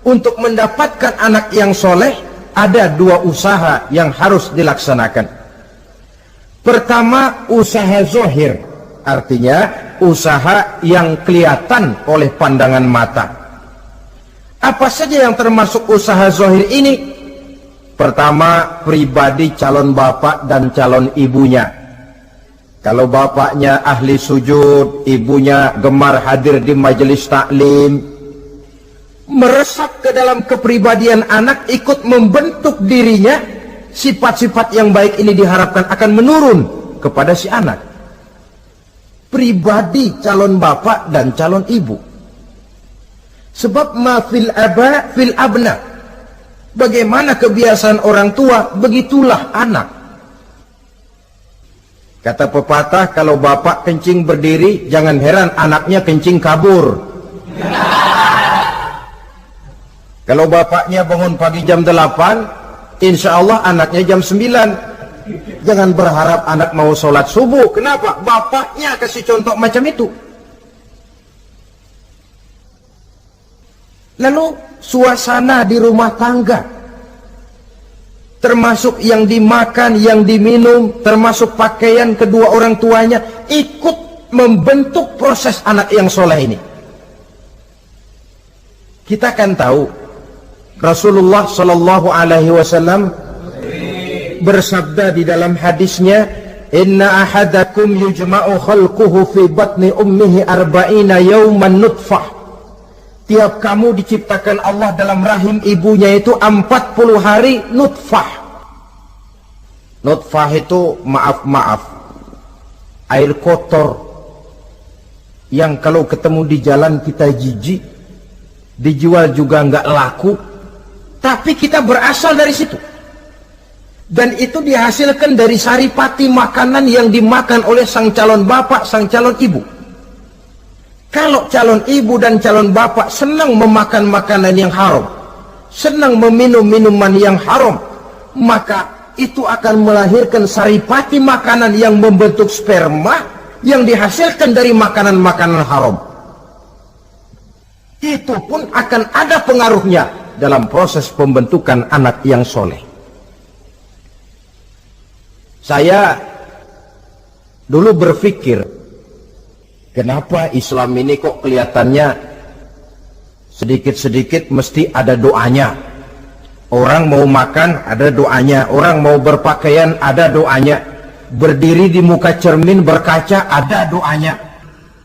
untuk mendapatkan anak yang soleh, ada dua usaha yang harus dilaksanakan. Pertama, usaha zohir, artinya usaha yang kelihatan oleh pandangan mata. Apa saja yang termasuk usaha zohir ini? Pertama, pribadi calon bapak dan calon ibunya. Kalau bapaknya ahli sujud, ibunya gemar hadir di majelis taklim, meresap ke dalam kepribadian anak, ikut membentuk dirinya, sifat-sifat yang baik ini diharapkan akan menurun kepada si anak. Pribadi calon bapak dan calon ibu. Sebab ma fil aba fil abna. Bagaimana kebiasaan orang tua, begitulah anak. Kata pepatah, kalau bapak kencing berdiri, jangan heran anaknya kencing kabur. Kalau bapaknya bangun pagi jam 8, insya Allah anaknya jam 9. Jangan berharap anak mau sholat subuh. Kenapa? Bapaknya kasih contoh macam itu. Lalu suasana di rumah tangga, termasuk yang dimakan, yang diminum, termasuk pakaian kedua orang tuanya, ikut membentuk proses anak yang soleh ini. Kita kan tahu Rasulullah Shallallahu Alaihi Wasallam bersabda di dalam hadisnya, Inna ahadakum yujma'u khalquhu fi batni ummihi arba'ina yawman nutfah. Tiap kamu diciptakan Allah dalam rahim ibunya itu 40 hari nutfah. Nutfah itu maaf-maaf, air kotor yang kalau ketemu di jalan kita jijik, dijual juga nggak laku, tapi kita berasal dari situ. Dan itu dihasilkan dari saripati makanan yang dimakan oleh sang calon bapak, sang calon ibu. Kalau calon ibu dan calon bapak senang memakan makanan yang haram, senang meminum minuman yang haram, maka itu akan melahirkan saripati makanan yang membentuk sperma yang dihasilkan dari makanan-makanan haram. Itu pun akan ada pengaruhnya dalam proses pembentukan anak yang soleh. Saya dulu berpikir, kenapa Islam ini kok kelihatannya sedikit-sedikit mesti ada doanya. Orang mau makan ada doanya, orang mau berpakaian ada doanya, berdiri di muka cermin berkaca ada doanya,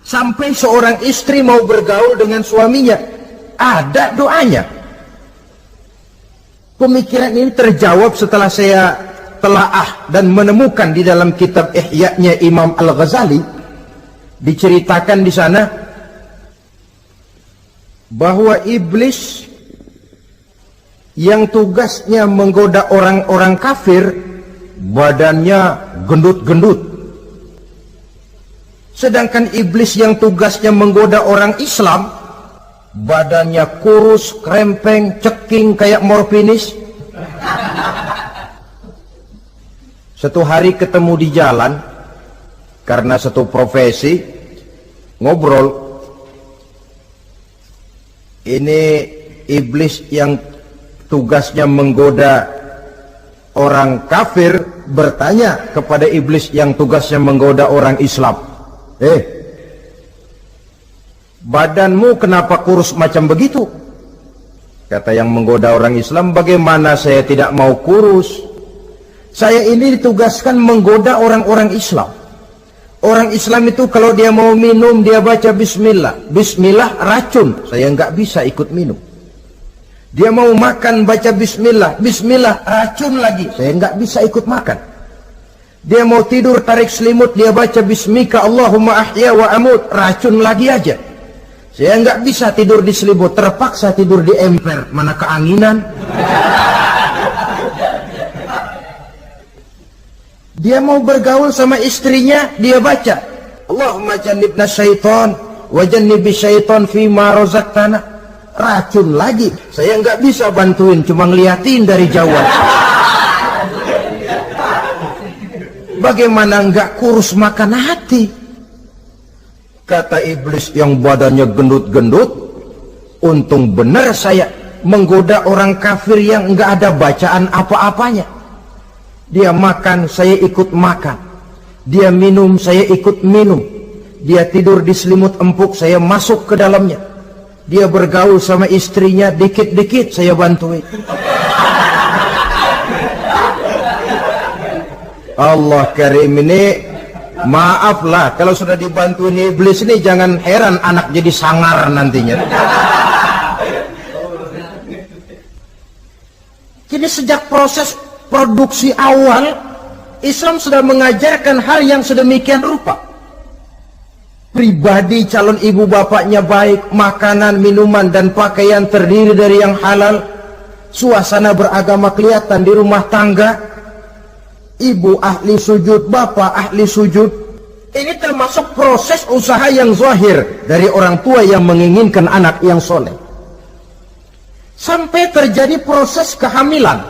sampai seorang istri mau bergaul dengan suaminya ada doanya. Pemikiran ini terjawab setelah saya telaah dan menemukan di dalam kitab Ihya-nya Imam Al-Ghazali. Diceritakan di sana bahwa iblis yang tugasnya menggoda orang-orang kafir, badannya gendut-gendut. Sedangkan iblis yang tugasnya menggoda orang Islam, badannya kurus, krempeng, ceking kayak morfinis. Satu hari ketemu di jalan, karena satu profesi, ngobrol. Ini iblis yang tugasnya menggoda orang kafir bertanya kepada iblis yang tugasnya menggoda orang Islam, badanmu kenapa kurus macam begitu? Kata yang menggoda orang Islam, bagaimana saya tidak mau kurus? Saya ini ditugaskan menggoda orang-orang Islam. Orang Islam itu kalau dia mau minum, dia baca bismillah. Bismillah racun, saya nggak bisa ikut minum. Dia mau makan, baca bismillah. Bismillah racun lagi, saya nggak bisa ikut makan. Dia mau tidur, tarik selimut, dia baca bismika Allahumma ahya wa amut, racun lagi aja. Saya nggak bisa tidur di selimut, terpaksa tidur di emper, mana keanginan. Dia mau bergaul sama istrinya, dia baca Allahumma jannibna syaitan wa jannibi syaitan fima razaqtana, racun lagi. Saya nggak bisa bantuin, cuma ngeliatin dari jauh. Bagaimana nggak kurus makan hati? Kata iblis yang badannya gendut-gendut, untung benar saya menggoda orang kafir yang enggak ada bacaan apa-apanya. Dia makan, saya ikut makan. Dia minum, saya ikut minum. Dia tidur di selimut empuk, saya masuk ke dalamnya. Dia bergaul sama istrinya, dikit-dikit saya bantuin. Allah karim, ini maaflah kalau sudah dibantuin iblis ini, jangan heran anak jadi sangar nantinya. Jadi sejak proses produksi awal, Islam sudah mengajarkan hal yang sedemikian rupa. Pribadi calon ibu bapaknya baik, makanan, minuman, dan pakaian terdiri dari yang halal. Suasana beragama kelihatan di rumah tangga. Ibu ahli sujud, bapak ahli sujud. Ini termasuk proses usaha yang zahir dari orang tua yang menginginkan anak yang soleh. Sampai terjadi proses kehamilan.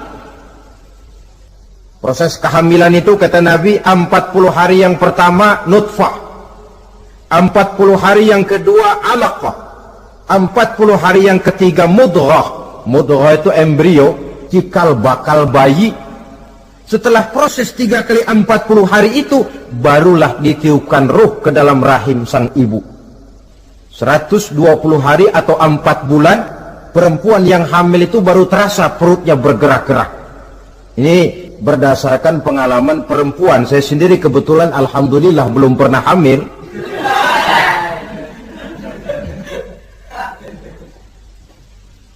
Proses kehamilan itu kata Nabi 40 hari yang pertama nutfah, 40 hari yang kedua alaqah, 40 hari yang ketiga mudghah. Mudghah itu embrio, cikal bakal bayi. Setelah proses 3 kali 40 hari itu, barulah ditiupkan ruh ke dalam rahim sang ibu. 120 hari atau 4 bulan, perempuan yang hamil itu baru terasa perutnya bergerak-gerak. Ini berdasarkan pengalaman perempuan. Saya sendiri kebetulan alhamdulillah belum pernah hamil.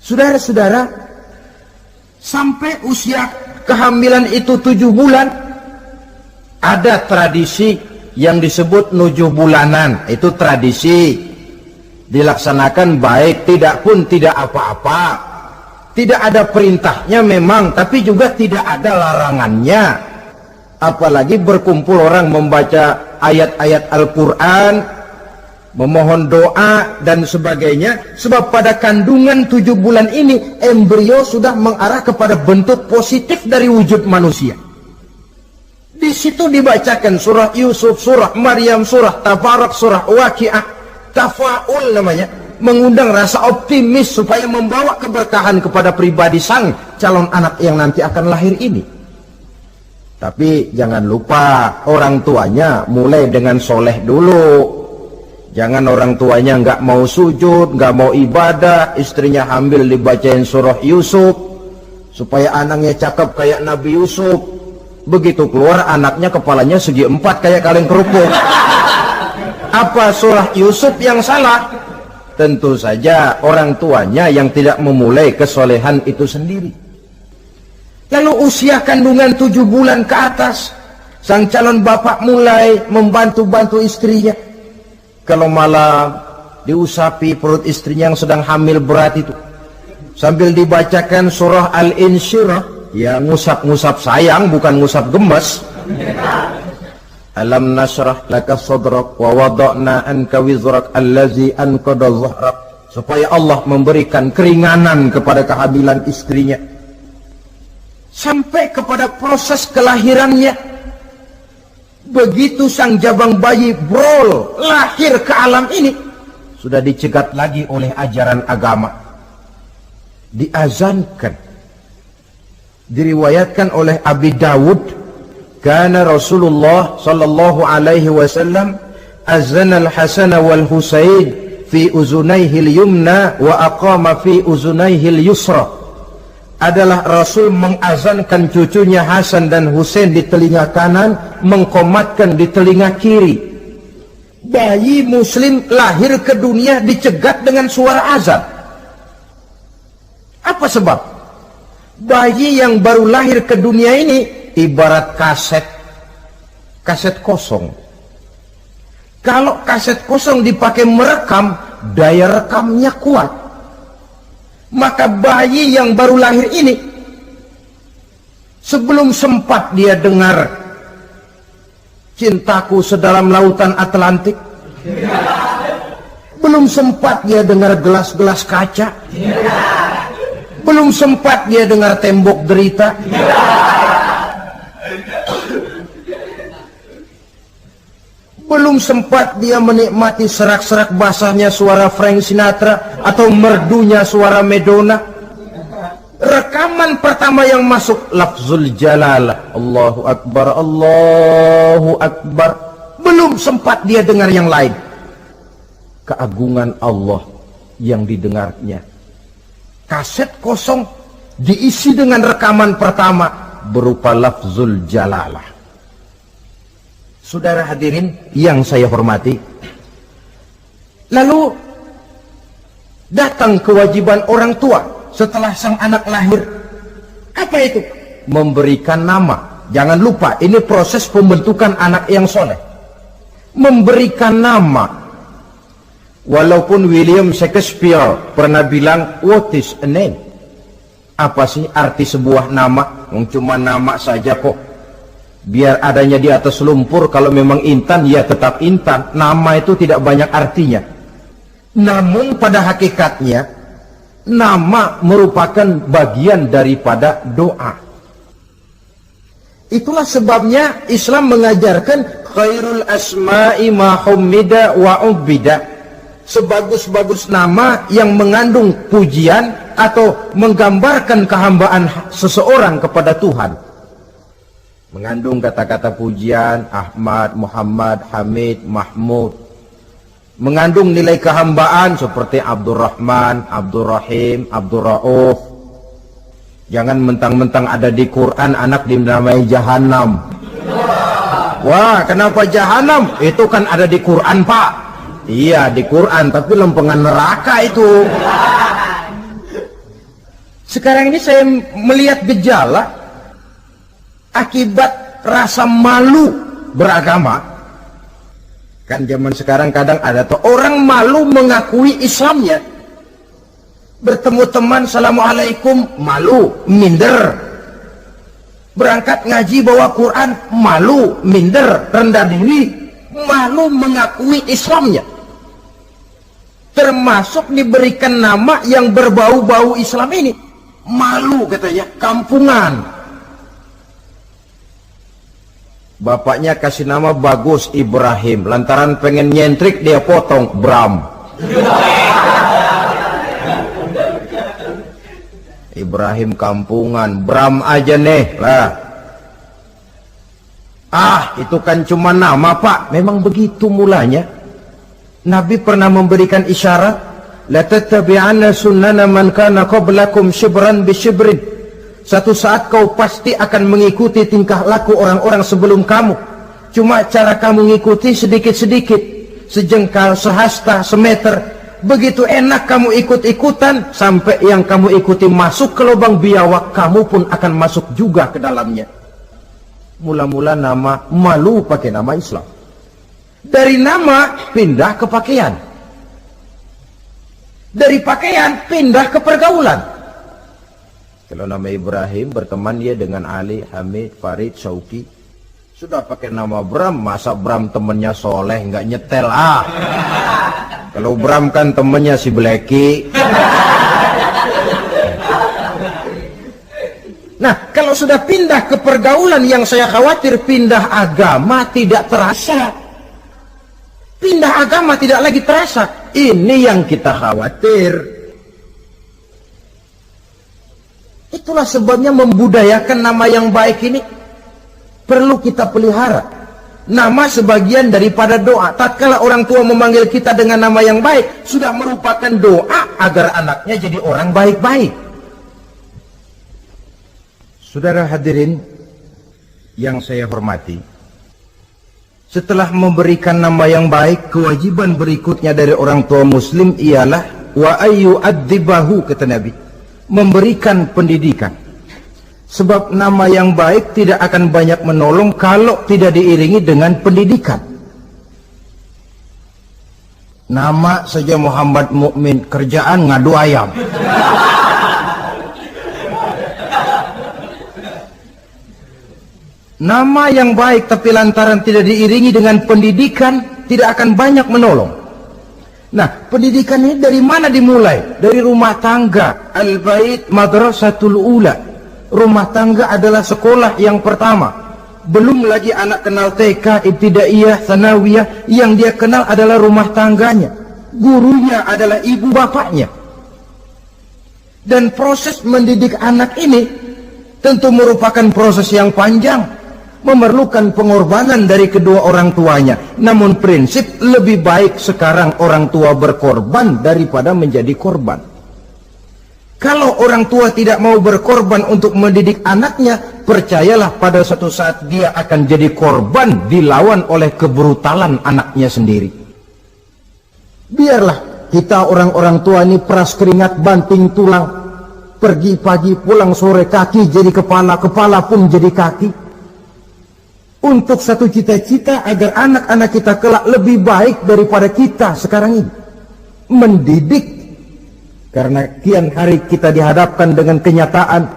Saudara-saudara, sampai usia kehamilan itu 7 bulan, ada tradisi yang disebut 7 bulanan. Itu tradisi dilaksanakan baik, tidak pun tidak apa-apa. Tidak ada perintahnya memang, tapi juga tidak ada larangannya. Apalagi berkumpul orang membaca ayat-ayat Al-Quran, memohon doa dan sebagainya. Sebab pada kandungan 7 bulan ini, embrio sudah mengarah kepada bentuk positif dari wujud manusia. Di situ dibacakan surah Yusuf, surah Maryam, surah Tabarak, surah Waqiah, tafaul namanya, mengundang rasa optimis supaya membawa keberkahan kepada pribadi sang calon anak yang nanti akan lahir ini. Tapi jangan lupa orang tuanya mulai dengan soleh dulu. Jangan orang tuanya nggak mau sujud, nggak mau ibadah, istrinya hamil dibacain surah Yusuf supaya anaknya cakep kayak Nabi Yusuf. Begitu keluar anaknya kepalanya segi 4 kayak kaleng kerupuk. Apa surah Yusuf yang salah? Tentu saja orang tuanya yang tidak memulai kesolehan itu sendiri. Lalu usia kandungan 7 bulan ke atas, sang calon bapak mulai membantu-bantu istrinya. Kalau malam diusapi perut istrinya yang sedang hamil berat itu, sambil dibacakan surah Al-Insyirah, ya ngusap-ngusap sayang bukan ngusap gemes. Alam nasrah laka sadrak wa wada'na anka wizrak allazi anqadha dhahrak, supaya Allah memberikan keringanan kepada kehamilan istrinya. Sampai kepada proses kelahirannya. Begitu sang jabang bayi brol lahir ke alam ini, sudah dicegat lagi oleh ajaran agama, diazankan. Diriwayatkan oleh Abi Dawud, kana Rasulullah sallallahu alaihi wasallam azana al-Hasan wal Husain fi uzunaihi al-yumna wa aqama fi uzunaihi al-yusra. Adalah Rasul mengazankan cucunya Hasan dan Husain di telinga kanan, mengkomatkan di telinga kiri. Bayi muslim lahir ke dunia dicegat dengan suara azan. Apa sebab? Bayi yang baru lahir ke dunia ini ibarat kaset kosong. Kalau kaset kosong dipakai merekam, daya rekamnya kuat. Maka bayi yang baru lahir ini, sebelum sempat dia dengar cintaku sedalam lautan Atlantik, belum sempat dia dengar gelas-gelas kaca, belum sempat dia dengar tembok derita, belum sempat dia menikmati serak-serak basahnya suara Frank Sinatra atau merdunya suara Madonna. Rekaman pertama yang masuk lafzul jalalah, Allahu Akbar, Allahu Akbar. Belum sempat dia dengar yang lain. Keagungan Allah yang didengarnya. Kaset kosong diisi dengan rekaman pertama berupa lafzul jalalah. Saudara hadirin yang saya hormati, lalu datang kewajiban orang tua setelah sang anak lahir. Apa itu? Memberikan nama. Jangan lupa, ini proses pembentukan anak yang soleh. Memberikan nama. Walaupun William Shakespeare pernah bilang, what is a name? Apa sih arti sebuah nama? Cuma nama saja kok. Biar adanya di atas lumpur, kalau memang intan, ya tetap intan. Nama itu tidak banyak artinya. Namun pada hakikatnya, nama merupakan bagian daripada doa. Itulah sebabnya Islam mengajarkan khairul asma'i ma hummida wa ubida. Sebagus-bagus nama yang mengandung pujian atau menggambarkan kehambaan seseorang kepada Tuhan. Mengandung kata-kata pujian, Ahmad, Muhammad, Hamid, Mahmud. Mengandung nilai kehambaan seperti Abdurrahman, Abdurrahim, Abdurrauf. Jangan mentang-mentang ada di Quran anak dinamai Jahannam. Wah, kenapa Jahannam? Itu kan ada di Quran, Pak. Iya, di Quran, tapi lempengan neraka itu. Sekarang ini saya melihat gejala akibat rasa malu beragama. Kan zaman sekarang kadang ada tuh orang malu mengakui Islamnya. Bertemu teman, Assalamualaikum, malu, minder. Berangkat ngaji bawa Quran, malu, minder, rendah diri, malu mengakui Islamnya. Termasuk diberikan nama yang berbau-bau Islam ini. Malu katanya, kampungan. Bapaknya kasih nama bagus, Ibrahim. Lantaran pengen nyentrik, dia potong Bram. Ibrahim kampungan, Bram aja nih lah. Ah, itu kan cuma nama, Pak. Memang begitu mulanya. Nabi pernah memberikan isyarat, la tattabi'anna sunnana man kana qablakum shibran bi shibrin. Satu saat kau pasti akan mengikuti tingkah laku orang-orang sebelum kamu. Cuma cara kamu mengikuti sedikit-sedikit, sejengkal, sehasta, semeter. Begitu enak kamu ikut-ikutan, sampai yang kamu ikuti masuk ke lubang biawak, kamu pun akan masuk juga ke dalamnya. Mula-mula nama malu pakai nama Islam. Dari nama pindah ke pakaian. Dari pakaian pindah ke pergaulan. Kalau nama Ibrahim berteman dia dengan Ali, Hamid, Farid, Syauki. Sudah pakai nama Bram, masa Bram temennya soleh nggak nyetel ah. Kalau Bram kan temennya si Bleki. Nah, kalau sudah pindah ke pergaulan, yang saya khawatir pindah agama tidak terasa. Pindah agama tidak lagi terasa. Ini yang kita khawatir. Itulah sebabnya membudayakan nama yang baik ini perlu kita pelihara. Nama sebagian daripada doa. Tatkala orang tua memanggil kita dengan nama yang baik, sudah merupakan doa agar anaknya jadi orang baik-baik. Saudara hadirin yang saya hormati, setelah memberikan nama yang baik, kewajiban berikutnya dari orang tua muslim ialah wa ayyu'adzibahu, kata Nabi, memberikan pendidikan. Sebab nama yang baik tidak akan banyak menolong kalau tidak diiringi dengan pendidikan. Nama saja Muhammad Mukmin, kerjaan ngadu ayam. Nama yang baik tapi lantaran tidak diiringi dengan pendidikan, tidak akan banyak menolong. Nah, pendidikan ini dari mana dimulai? Dari rumah tangga. Al-bait madrasatul ula. Rumah tangga adalah sekolah yang pertama. Belum lagi anak kenal TK, ibtidaiyah, sanawiyah. Yang dia kenal adalah rumah tangganya. Gurunya adalah ibu bapaknya. Dan proses mendidik anak ini tentu merupakan proses yang panjang, memerlukan pengorbanan dari kedua orang tuanya. Namun prinsip lebih baik sekarang orang tua berkorban daripada menjadi korban. Kalau orang tua tidak mau berkorban untuk mendidik anaknya, percayalah pada suatu saat dia akan jadi korban dilawan oleh kebrutalan anaknya sendiri. Biarlah kita orang-orang tua ini peras keringat banting tulang, pergi pagi pulang sore, kaki jadi kepala, kepala pun jadi kaki, untuk satu cita-cita agar anak-anak kita kelak lebih baik daripada kita sekarang ini, mendidik. Karena kian hari kita dihadapkan dengan kenyataan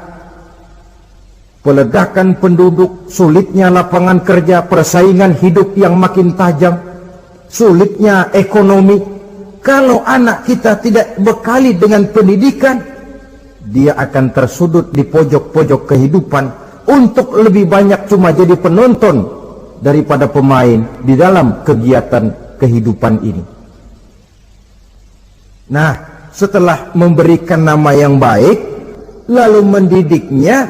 peledakan penduduk, sulitnya lapangan kerja, persaingan hidup yang makin tajam, sulitnya ekonomi. Kalau anak kita tidak bekali dengan pendidikan, dia akan tersudut di pojok-pojok kehidupan untuk lebih banyak cuma jadi penonton daripada pemain di dalam kegiatan kehidupan ini. Nah, setelah memberikan nama yang baik, lalu mendidiknya,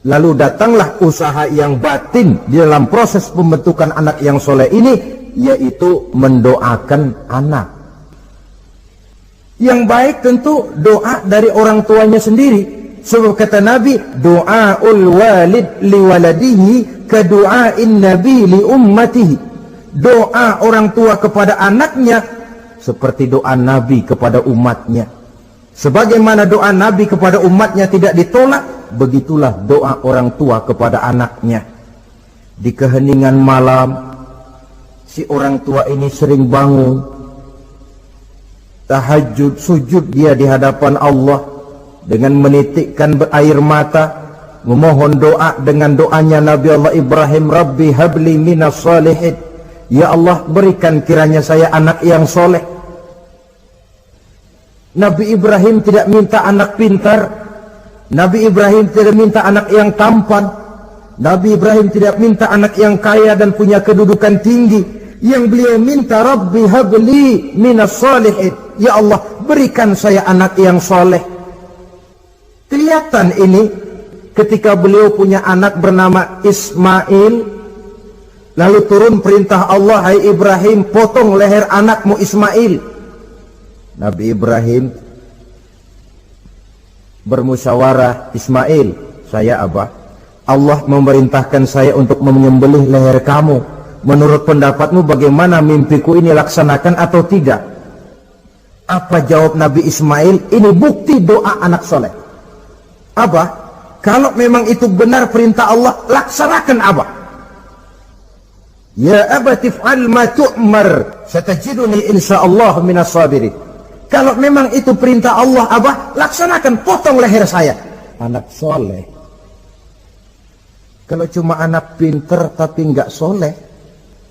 lalu datanglah usaha yang batin di dalam proses pembentukan anak yang soleh ini, yaitu mendoakan anak. Yang baik tentu doa dari orang tuanya sendiri. Sebab kata Nabi, doaul walid liwaladihi kadu'ain nabi li ummatihi. Doa orang tua kepada anaknya seperti doa Nabi kepada umatnya. Sebagaimana doa Nabi kepada umatnya tidak ditolak, begitulah doa orang tua kepada anaknya. Di keheningan malam, si orang tua ini sering bangun, tahajud, sujud dia di hadapan Allah dengan menitikkan air mata, memohon doa dengan doanya Nabi Allah Ibrahim, Rabbi habli minas salihin. Ya Allah, berikan kiranya saya anak yang soleh. Nabi Ibrahim tidak minta anak pintar, Nabi Ibrahim tidak minta anak yang tampan, Nabi Ibrahim tidak minta anak yang kaya dan punya kedudukan tinggi. Yang beliau minta, Rabbi habli minas salihin. Ya Allah, berikan saya anak yang soleh. Kelihatan ini ketika beliau punya anak bernama Ismail. Lalu turun perintah Allah, hai Ibrahim, potong leher anakmu Ismail. Nabi Ibrahim bermusyawarah, Ismail, saya Abah, Allah memerintahkan saya untuk menyembelih leher kamu. Menurut pendapatmu bagaimana, mimpiku ini laksanakan atau tidak? Apa jawab Nabi Ismail? Ini bukti doa anak soleh. Abah, kalau memang itu benar perintah Allah, laksanakan Abah. Ya abati fa'al ma tu'mar satajiduni insyaallah minas sabirin. Kalau memang itu perintah Allah, Abah, laksanakan, potong leher saya. Anak soleh. Kalau cuma anak pinter tapi nggak soleh,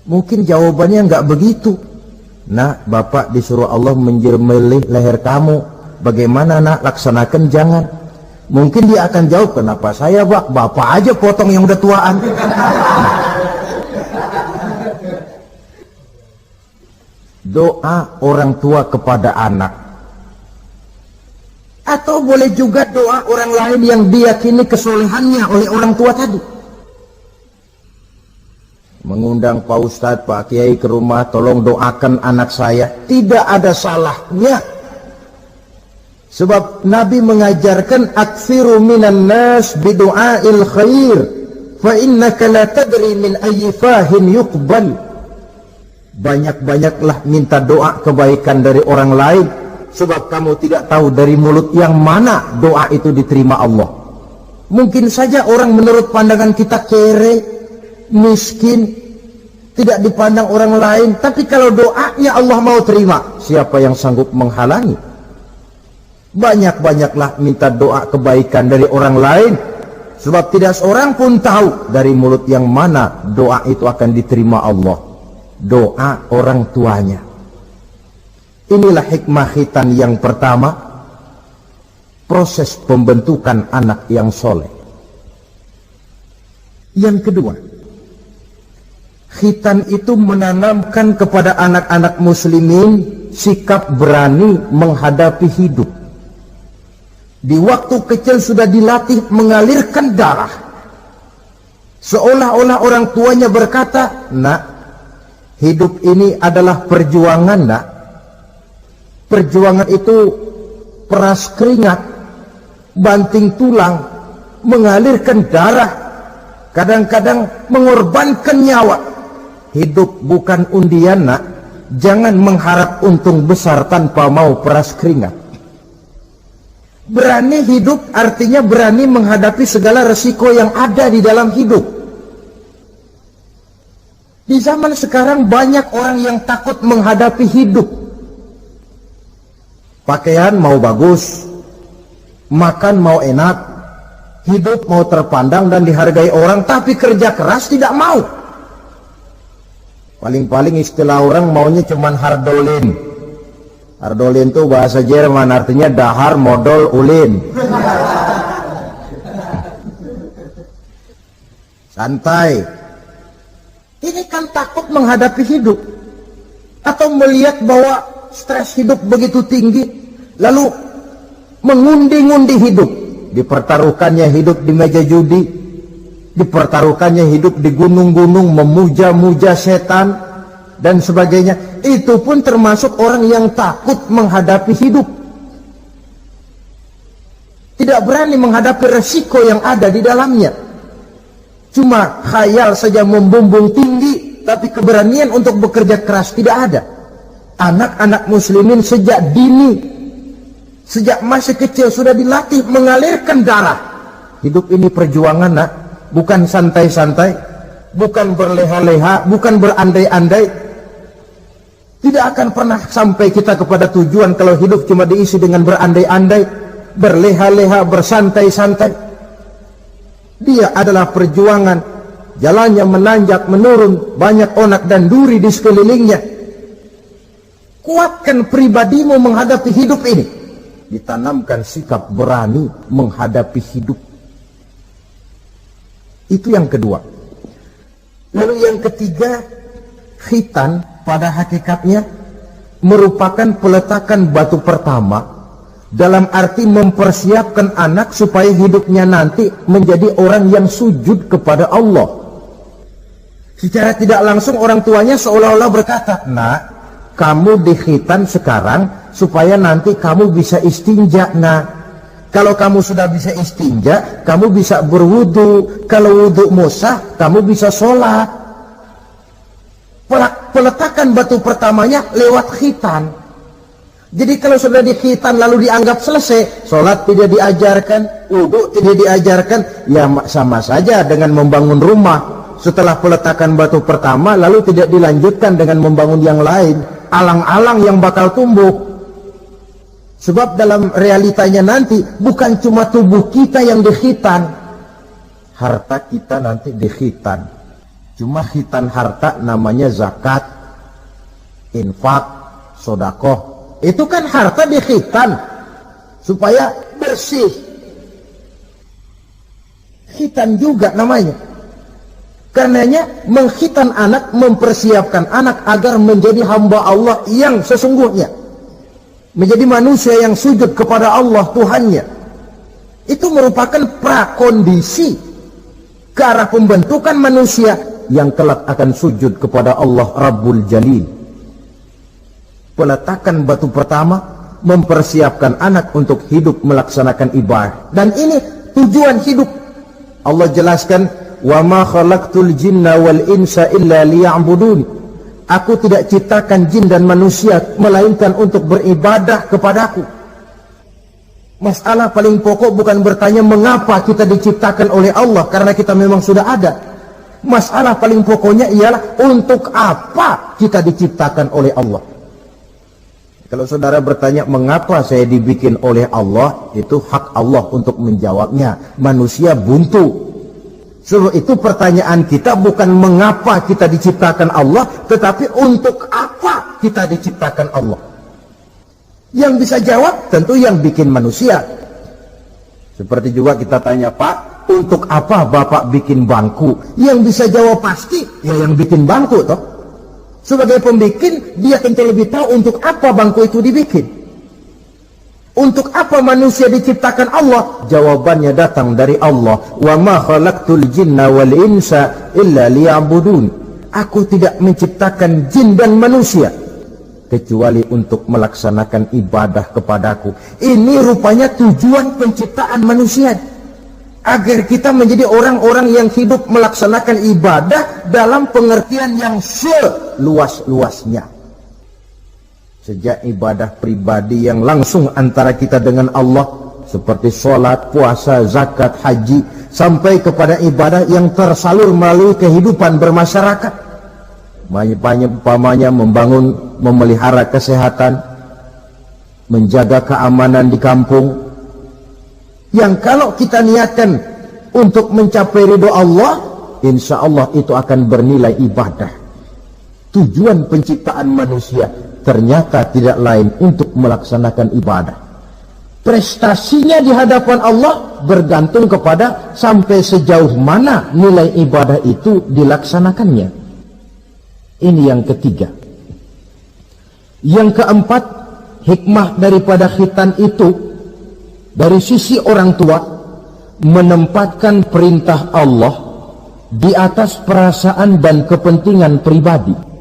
mungkin jawabannya nggak begitu. Nak, bapak disuruh Allah menyembelih leher kamu. Bagaimana nak, laksanakan jangan. Mungkin dia akan jawab, kenapa saya bapak aja potong yang udah tuaan. Doa orang tua kepada anak, atau boleh juga doa orang lain yang diyakini kesolehannya oleh orang tua tadi. Mengundang Pak Ustadz, Pak Kiai ke rumah, tolong doakan anak saya, tidak ada salahnya. Sebab Nabi mengajarkan, aksiru minan nas bidu'ail khair fa innaka la tadri min ayyi fahin yuqbal. Banyak-banyaklah minta doa kebaikan dari orang lain, sebab kamu tidak tahu dari mulut yang mana doa itu diterima Allah. Mungkin saja orang menurut pandangan kita kere, miskin, tidak dipandang orang lain, tapi kalau doanya Allah mau terima, siapa yang sanggup menghalangi? Banyak-banyaklah minta doa kebaikan dari orang lain, sebab tidak seorang pun tahu dari mulut yang mana doa itu akan diterima Allah. Doa orang tuanya. Inilah hikmah khitan yang pertama, proses pembentukan anak yang soleh. Yang kedua, khitan itu menanamkan kepada anak-anak muslimin sikap berani menghadapi hidup. di waktu kecil sudah dilatih mengalirkan darah. Seolah-olah orang tuanya berkata, "Nak, hidup ini adalah perjuangan, nak. Perjuangan itu peras keringat, banting tulang, mengalirkan darah, kadang-kadang mengorbankan nyawa. Hidup bukan undian, nak. Jangan mengharap untung besar tanpa mau peras keringat." Berani hidup artinya berani menghadapi segala resiko yang ada di dalam hidup. Di zaman sekarang banyak orang yang takut menghadapi hidup. Pakaian mau bagus, makan mau enak, hidup mau terpandang dan dihargai orang, tapi kerja keras tidak mau. Paling-paling istilah orang maunya cuman hardolin. Hardolin itu bahasa Jerman, artinya dahar modal ulin. Santai. Ini kan takut menghadapi hidup, atau melihat bahwa stres hidup begitu tinggi, lalu mengundi-ngundi hidup. Dipertaruhkannya hidup di meja judi, dipertaruhkannya hidup di gunung-gunung, memuja-muja setan dan sebagainya. Itu pun termasuk orang yang takut menghadapi hidup, tidak berani menghadapi resiko yang ada di dalamnya. Cuma khayal saja membumbung tinggi, tapi keberanian untuk bekerja keras tidak ada. Anak-anak muslimin sejak dini, sejak masih kecil sudah dilatih mengalirkan darah. Hidup ini perjuangan, nak. Bukan santai-santai, bukan berleha-leha, bukan berandai-andai. Tidak akan pernah sampai kita kepada tujuan kalau hidup cuma diisi dengan berandai-andai, berleha-leha, bersantai-santai. Dia adalah perjuangan, jalannya menanjak menurun, banyak onak dan duri di sekelilingnya. Kuatkan pribadimu menghadapi hidup ini. Ditanamkan sikap berani menghadapi hidup. Itu yang kedua. Lalu yang ketiga, khitan pada hakikatnya merupakan peletakan batu pertama, dalam arti mempersiapkan anak supaya hidupnya nanti menjadi orang yang sujud kepada Allah. Secara tidak langsung orang tuanya seolah-olah berkata, "Nak, kamu dikhitan sekarang supaya nanti kamu bisa istinja, nak. Kalau kamu sudah bisa istinja, kamu bisa berwudu. Kalau wudu musah, kamu bisa sholat." Peletakan batu pertamanya lewat khitan. Jadi kalau sudah dikhitan lalu dianggap selesai, sholat tidak diajarkan, wudu tidak diajarkan, ya sama saja dengan membangun rumah. Setelah peletakan batu pertama lalu tidak dilanjutkan dengan membangun yang lain, alang-alang yang bakal tumbuh. Sebab dalam realitanya nanti bukan cuma tubuh kita yang dikhitan, harta kita nanti dikhitan. Cuma khitan harta namanya zakat, infak, sodakoh. Itu kan harta dikhitan supaya bersih. Khitan juga namanya. Karenanya mengkhitan anak, mempersiapkan anak agar menjadi hamba Allah yang sesungguhnya, menjadi manusia yang sujud kepada Allah Tuhannya. Itu merupakan prakondisi ke arah pembentukan manusia yang kelak akan sujud kepada Allah Rabbul Jalil. Peletakan batu pertama mempersiapkan anak untuk hidup melaksanakan ibadah, dan ini tujuan hidup. Allah jelaskan, "Wa ma khalaqtul jinna wal insa illa liya'budun." Aku tidak ciptakan jin dan manusia melainkan untuk beribadah kepadaku. Masalah paling pokok bukan bertanya mengapa kita diciptakan oleh Allah, karena kita memang sudah ada. Masalah paling pokoknya ialah untuk apa kita diciptakan oleh Allah. Kalau saudara bertanya mengapa saya dibikin oleh Allah, itu hak Allah untuk menjawabnya. Manusia buntu. Sebab itu pertanyaan kita bukan mengapa kita diciptakan Allah, tetapi untuk apa kita diciptakan Allah. Yang bisa jawab tentu yang bikin manusia. Seperti juga kita tanya, "Pak, untuk apa Bapak bikin bangku?" Yang bisa jawab pasti ya yang bikin bangku toh. Sebagai pembikin, dia tentu lebih tahu untuk apa bangku itu dibikin. Untuk apa manusia diciptakan Allah? Jawabannya datang dari Allah. Wa ma khalaqtul jinna wal insa illa liya'budun. Aku tidak menciptakan jin dan manusia kecuali untuk melaksanakan ibadah kepadaku. Ini rupanya tujuan penciptaan manusia, agar kita menjadi orang-orang yang hidup melaksanakan ibadah dalam pengertian yang seluas-luasnya. Sejak ibadah pribadi yang langsung antara kita dengan Allah, seperti sholat, puasa, zakat, haji, sampai kepada ibadah yang tersalur melalui kehidupan bermasyarakat. Umpamanya membangun, memelihara kesehatan, menjaga keamanan di kampung, yang kalau kita niatkan untuk mencapai ridho Allah, insya Allah itu akan bernilai ibadah. Tujuan penciptaan manusia ternyata tidak lain untuk melaksanakan ibadah. Prestasinya di hadapan Allah bergantung kepada sampai sejauh mana nilai ibadah itu dilaksanakannya. Ini yang ketiga. Yang keempat, hikmah daripada khitan itu dari sisi orang tua menempatkan perintah Allah di atas perasaan dan kepentingan pribadi.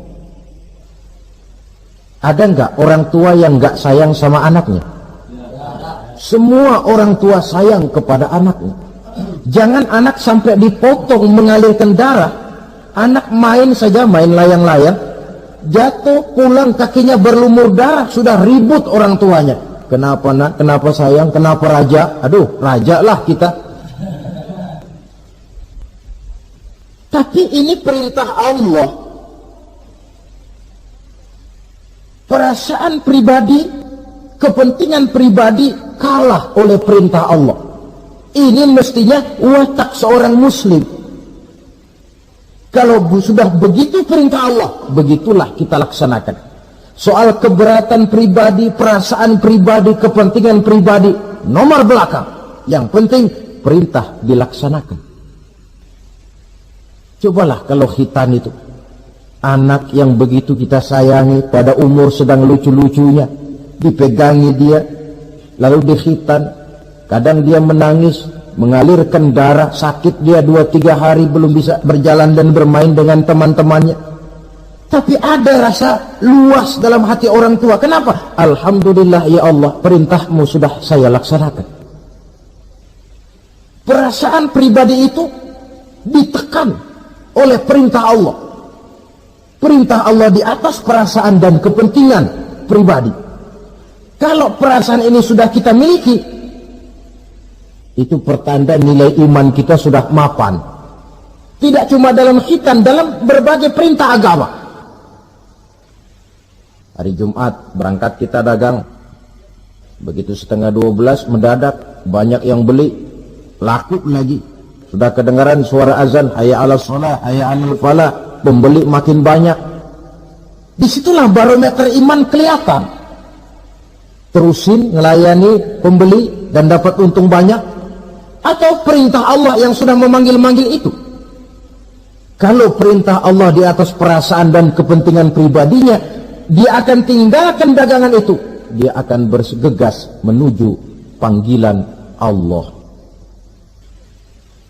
Ada enggak orang tua yang enggak sayang sama anaknya? Semua orang tua sayang kepada anaknya. Jangan anak sampai dipotong mengalirkan darah. Anak main saja, main layang-layang, jatuh, pulang kakinya berlumur darah, sudah ribut orang tuanya. Kenapa nak? Kenapa sayang? Kenapa raja? Aduh, raja lah kita. Tapi ini perintah Allah. Perasaan pribadi, kepentingan pribadi kalah oleh perintah Allah. Ini mestinya watak seorang muslim. Kalau sudah begitu perintah Allah, begitulah kita laksanakan. Soal keberatan pribadi, perasaan pribadi, kepentingan pribadi, nomor belakang. Yang penting perintah dilaksanakan. Cobalah kalau khitan itu, anak yang begitu kita sayangi, pada umur sedang lucu-lucunya, dipegangi dia, lalu dikhitan. Kadang dia menangis, mengalirkan darah, sakit dia 2-3 hari belum bisa berjalan dan bermain dengan teman-temannya. Tapi ada rasa luas dalam hati orang tua. Kenapa? Alhamdulillah ya Allah, perintahmu sudah saya laksanakan. Perasaan pribadi itu ditekan oleh perintah Allah. Perintah Allah di atas perasaan dan kepentingan pribadi. Kalau perasaan ini sudah kita miliki, itu pertanda nilai iman kita sudah mapan. Tidak cuma dalam khitan, dalam berbagai perintah agama. Hari Jumat berangkat kita dagang, begitu 11:30 mendadak banyak yang beli, laku lagi. Sudah kedengaran suara azan, hayya 'alas shalah, hayya 'alal falah, pembeli makin banyak. Disitulah barometer iman kelihatan. Terusin melayani pembeli dan dapat untung banyak, atau perintah Allah yang sudah memanggil-manggil itu. Kalau perintah Allah di atas perasaan dan kepentingan pribadinya, dia akan tinggalkan dagangan itu, dia akan bergegas menuju panggilan Allah.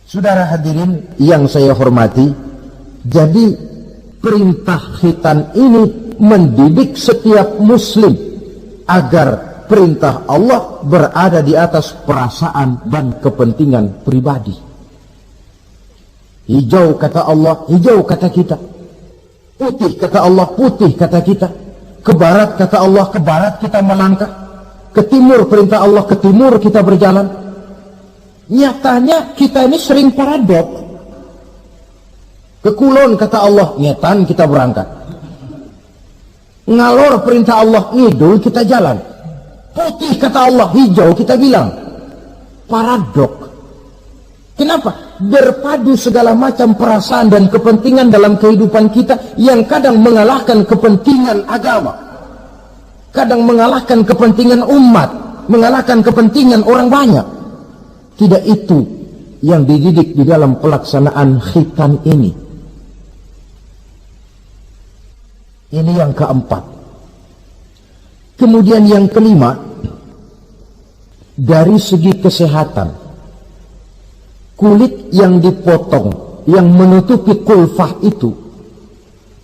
Saudara hadirin yang saya hormati, jadi perintah khitan ini mendidik setiap muslim agar perintah Allah berada di atas perasaan dan kepentingan pribadi. Hijau kata Allah, hijau kata kita. Putih kata Allah, putih kata kita. Ke barat kata Allah, ke barat kita melangkah. Ke timur perintah Allah, ke timur kita berjalan. Nyatanya kita ini sering paradok. Ke kulon kata Allah, nyetan kita berangkat. Ngalor perintah Allah, ngidul kita jalan. Putih kata Allah, hijau kita bilang. Paradok. Kenapa? Berpadu segala macam perasaan dan kepentingan dalam kehidupan kita yang kadang mengalahkan kepentingan agama, kadang mengalahkan kepentingan umat, mengalahkan kepentingan orang banyak. Tidak itu yang dididik di dalam pelaksanaan khitan ini. Ini yang keempat. Kemudian yang kelima, Dari segi kesehatan, kulit yang dipotong, yang menutupi kulfah itu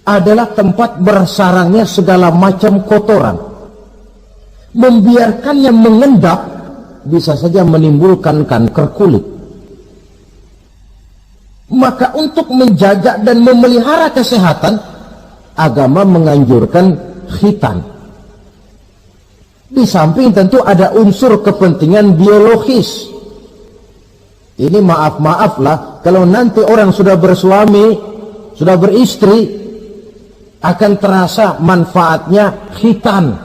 adalah tempat bersarangnya segala macam kotoran. Membiarkannya mengendap bisa saja menimbulkan kanker kulit. Maka untuk menjaga dan memelihara kesehatan, agama menganjurkan khitan. Di samping tentu ada unsur kepentingan biologis. Ini maaf lah, kalau nanti orang sudah bersuami, sudah beristri, akan terasa manfaatnya khitan.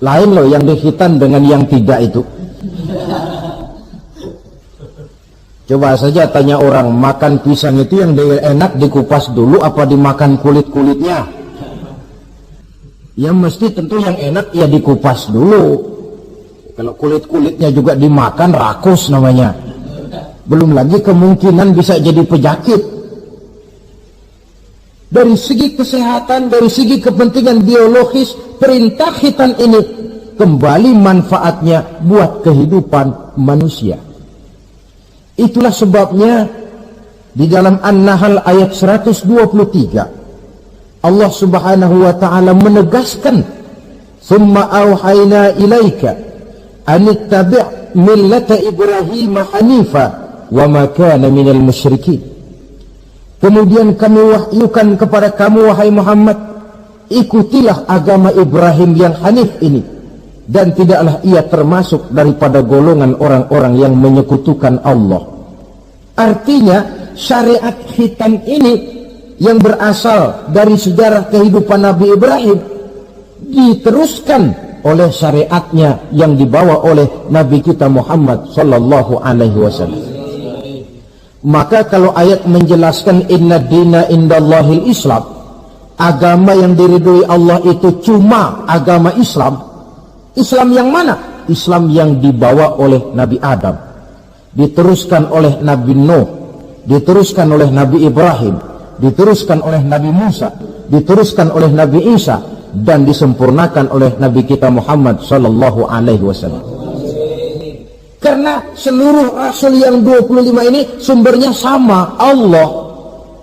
Lain loh yang dikhitan dengan yang tidak itu. Coba saja tanya orang, makan pisang itu yang enak dikupas dulu apa dimakan kulit-kulitnya? Ya mesti tentu yang enak ya dikupas dulu. Kalau kulit-kulitnya juga dimakan, rakus namanya. Belum lagi kemungkinan bisa jadi penyakit. Dari segi kesehatan, dari segi kepentingan biologis, perintah khitan ini kembali manfaatnya buat kehidupan manusia. Itulah sebabnya di dalam An-Nahl ayat 123 Allah Subhanahu wa ta'ala menegaskan, "Tsumma auhayna ilaika an ittabi' millata Ibrahim hanifa wa ma kana minal musyrikin." Kemudian kami wahyukan kepada kamu wahai Muhammad, ikutilah agama Ibrahim yang hanif ini, dan tidaklah ia termasuk daripada golongan orang-orang yang menyekutukan Allah. Artinya syariat khitan ini yang berasal dari sejarah kehidupan Nabi Ibrahim diteruskan oleh syariatnya yang dibawa oleh Nabi kita Muhammad sallallahu alaihi wasallam. Maka kalau ayat menjelaskan inna dina indallahil Islam, agama yang diridhoi Allah itu cuma agama Islam. Islam yang mana? Islam yang dibawa oleh Nabi Adam, diteruskan oleh Nabi Nuh, diteruskan oleh Nabi Ibrahim, diteruskan oleh Nabi Musa, diteruskan oleh Nabi Isa, dan disempurnakan oleh Nabi kita Muhammad sallallahu alaihi wasallam. Karena seluruh rasul yang 25 ini sumbernya sama, Allah.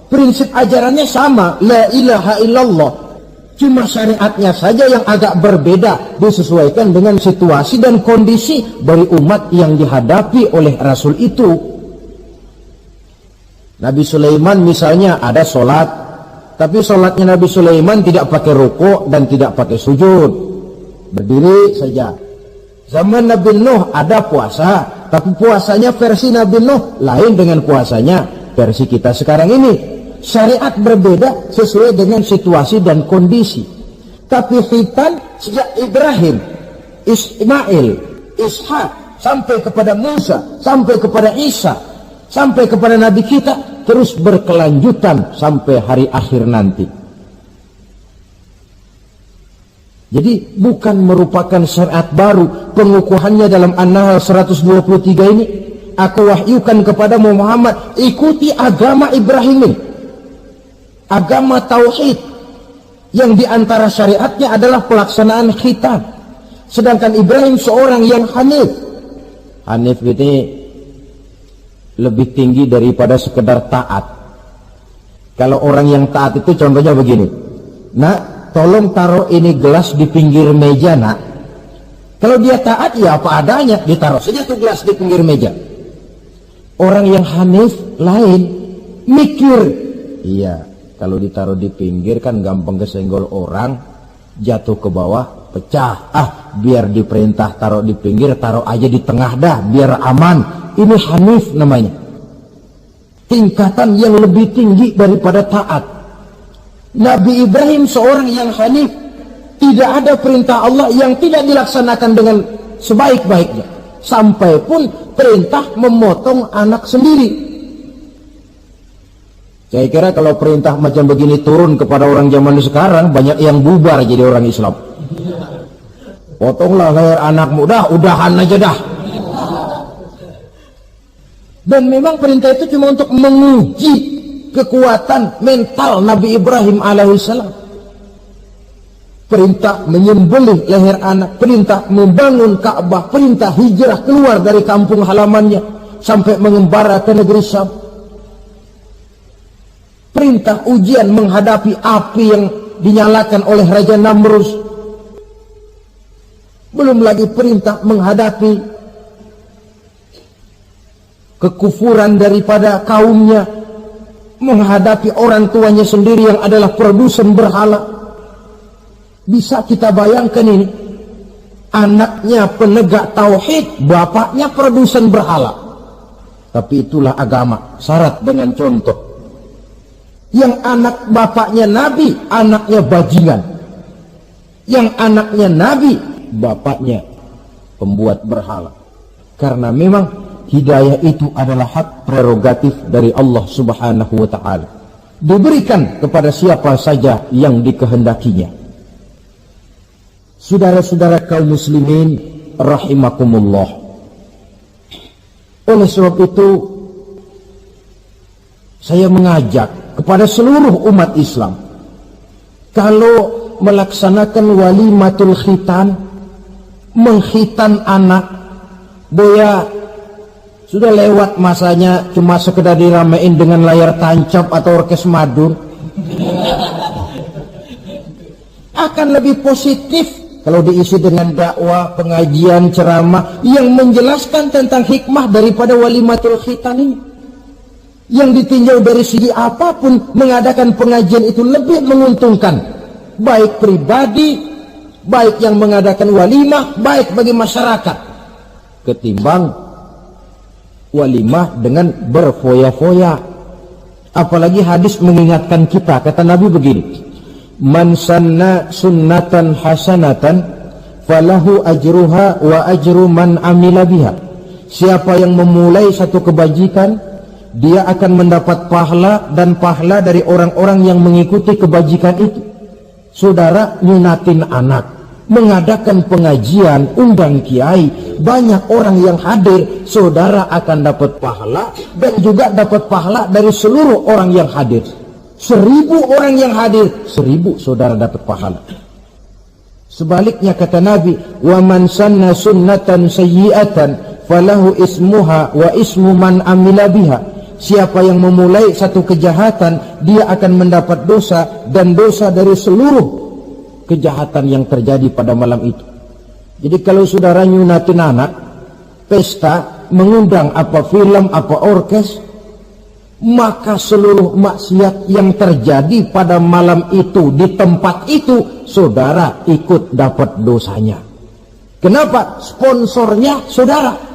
Prinsip ajarannya sama, la ilaha illallah. Cuma syariatnya saja yang agak berbeda, disesuaikan dengan situasi dan kondisi dari umat yang dihadapi oleh rasul itu. Nabi Sulaiman misalnya ada sholat, tapi sholatnya Nabi Sulaiman tidak pakai rukuk dan tidak pakai sujud, berdiri saja. Zaman Nabi Nuh ada puasa, tapi puasanya versi Nabi Nuh lain dengan puasanya versi kita sekarang ini. Syariat berbeda sesuai dengan situasi dan kondisi. Tapi khitan sejak Ibrahim, Ismail, Ishak, sampai kepada Musa, sampai kepada Isa, sampai kepada Nabi kita, terus berkelanjutan sampai hari akhir nanti. Jadi bukan merupakan syariat baru. Pengukuhannya dalam An-Nahl 123 ini, aku wahyukan kepadamu Muhammad, ikuti agama Ibrahim ini, agama tauhid, yang diantara syariatnya adalah pelaksanaan khitan. Sedangkan Ibrahim seorang yang hanif. Hanif ini lebih tinggi daripada sekedar taat. Kalau orang yang taat itu contohnya begini, nak, tolong taruh ini gelas di pinggir meja, nak. Kalau dia taat ya apa adanya, ditaruh saja tuh gelas di pinggir meja. Orang yang hanif lain, mikir. Iya, kalau ditaruh di pinggir kan gampang kesenggol orang, jatuh ke bawah, pecah. Biar diperintah taruh di pinggir, taruh aja di tengah dah, biar aman. Ini hanif namanya. Tingkatan yang lebih tinggi daripada taat. Nabi Ibrahim seorang yang hanif. Tidak ada perintah Allah yang tidak dilaksanakan dengan sebaik-baiknya. Sampai pun perintah memotong anak sendiri. Saya kira kalau perintah macam begini turun kepada orang zaman sekarang, banyak yang bubar jadi orang Islam. Potonglah leher anakmu, dah, udahan aja dah. Dan memang perintah itu cuma untuk menguji kekuatan mental Nabi Ibrahim alaihissalam. perintah menyembelih leher anak, perintah membangun Ka'bah, perintah hijrah keluar dari kampung halamannya sampai mengembara ke negeri Syam, perintah ujian menghadapi api yang dinyalakan oleh Raja Namrus, belum lagi perintah menghadapi kekufuran daripada kaumnya, menghadapi orang tuanya sendiri yang adalah produsen berhala. Bisa kita bayangkan ini, anaknya penegak tauhid, bapaknya produsen berhala. Tapi itulah agama, syarat dengan contoh. Yang anak bapaknya nabi, anaknya bajingan. Yang anaknya nabi, bapaknya pembuat berhala. Karena memang hidayah itu adalah hak prerogatif dari Allah Subhanahu wa ta'ala, diberikan kepada siapa saja yang dikehendakinya. Saudara-saudara kaum muslimin rahimakumullah, oleh sebab itu saya mengajak kepada seluruh umat Islam, kalau melaksanakan walimatul khitan, mengkhitan anak, boya sudah lewat masanya cuma sekedar diramein dengan layar tancap atau orkes madun. Akan lebih positif kalau diisi dengan dakwah, pengajian, ceramah yang menjelaskan tentang hikmah daripada walimatul khitan ini. Yang ditinjau dari segi apapun, mengadakan pengajian itu lebih menguntungkan, baik pribadi, baik yang mengadakan walimah, baik bagi masyarakat, ketimbang walimah dengan berfoya-foya. Apalagi hadis mengingatkan kita, kata Nabi begini, man sanna sunnatan hasanatan falahu ajruha wa ajru man amila biha. Siapa yang memulai satu kebajikan, dia akan mendapat pahala dan pahala dari orang-orang yang mengikuti kebajikan itu. Saudara nyunatin anak, mengadakan pengajian, undang kiai, banyak orang yang hadir, saudara akan dapat pahala dan juga dapat pahala dari seluruh orang yang hadir. 1000 orang yang hadir, 1000 saudara dapat pahala. Sebaliknya kata Nabi, wa man sanna sunnatan sayyi'atan falahu ismuha wa ismu man amila biha. Siapa yang memulai satu kejahatan, dia akan mendapat dosa dan dosa dari seluruh kejahatan yang terjadi pada malam itu. Jadi kalau saudara nyunatin anak, pesta, mengundang apa film, apa orkes, maka seluruh maksiat yang terjadi pada malam itu di tempat itu, saudara ikut dapat dosanya. Kenapa? Sponsornya saudara.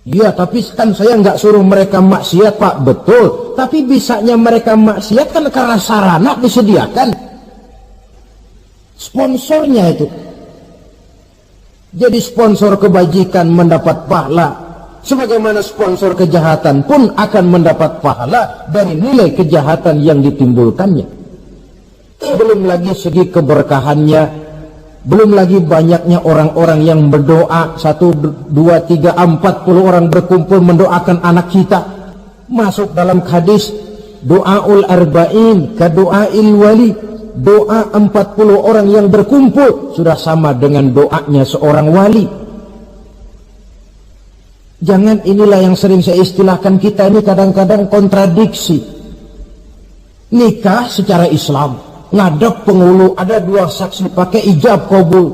Ya, tapi kan saya nggak suruh mereka maksiat, Pak. Betul, tapi bisanya mereka maksiat kan karena sarana disediakan. Sponsornya itu. Jadi sponsor kebajikan mendapat pahala, sebagaimana sponsor kejahatan pun akan mendapat pahala dari nilai kejahatan yang ditimbulkannya. Belum lagi segi keberkahannya, belum lagi banyaknya orang-orang yang berdoa, 1, 2, 3, 40 orang berkumpul mendoakan anak kita. Masuk dalam hadis, doaul arba'in ka doail wali. Doa 40 orang yang berkumpul sudah sama dengan doanya seorang wali. Jangan, inilah yang sering saya istilahkan, kita ini kadang-kadang kontradiksi. Nikah secara Islam, ngadep penghulu, ada 2 saksi, pakai ijab kabul,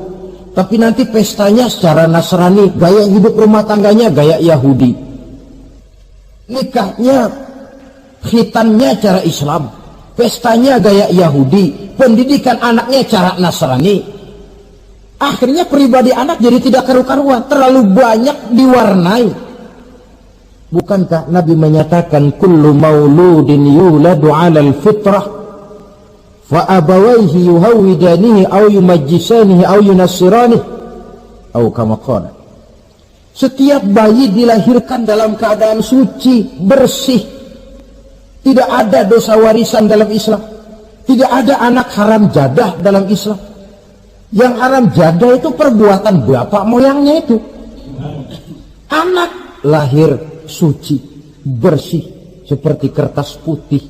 tapi nanti pestanya secara Nasrani, gaya hidup rumah tangganya gaya Yahudi. Nikahnya, khitannya cara Islam, pestanya gaya Yahudi, pendidikan anaknya cara Nasrani. Akhirnya pribadi anak jadi tidak karu-karuan, terlalu banyak diwarnai. Bukankah Nabi menyatakan kullu mauludin yuladu 'alal fitrah fa abawaihi yuhawidanihi aw yumajjisanihi aw yunassiranihi aw kama qala. Setiap bayi dilahirkan dalam keadaan suci, bersih. Tidak ada dosa warisan dalam Islam. Tidak ada anak haram jadah dalam Islam. Yang haram jadah itu perbuatan bapak moyangnya itu. Anak lahir suci, bersih, seperti kertas putih.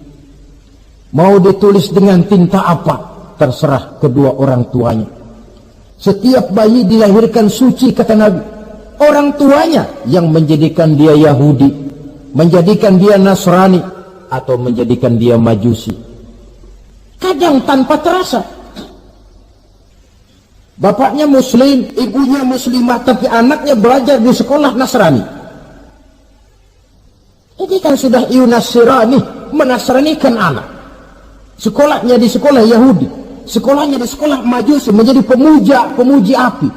Mau ditulis dengan tinta apa, terserah kedua orang tuanya. Setiap bayi dilahirkan suci, kata Nabi. Orang tuanya yang menjadikan dia Yahudi, menjadikan dia Nasrani, atau menjadikan dia Majusi. Kadang tanpa terasa. Bapaknya Muslim, ibunya Muslimah, tapi anaknya belajar di sekolah Nasrani. Ini kan sudah yunasirani, menasranikan anak. Sekolahnya di sekolah Yahudi, sekolahnya di sekolah Majusi, menjadi pemuji api.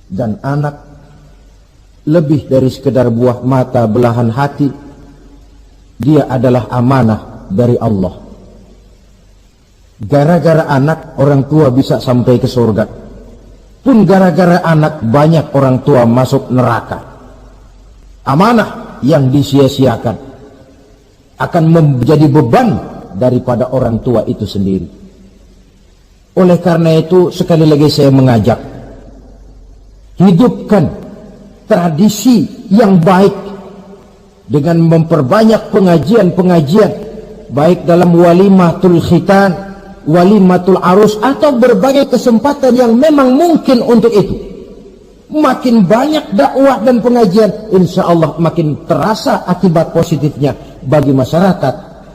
Dan anak lebih dari sekedar buah mata belahan hati, dia adalah amanah dari Allah. Gara-gara anak, orang tua bisa sampai ke surga. Pun gara-gara anak, banyak orang tua masuk neraka. Amanah yang disia-siakan akan menjadi beban daripada orang tua itu sendiri. Oleh karena itu, sekali lagi saya mengajak, hidupkan tradisi yang baik dengan memperbanyak pengajian-pengajian, baik dalam walimatul khitan, walimatul arus, atau berbagai kesempatan yang memang mungkin untuk itu. Makin banyak dakwah dan pengajian, insya Allah makin terasa akibat positifnya bagi masyarakat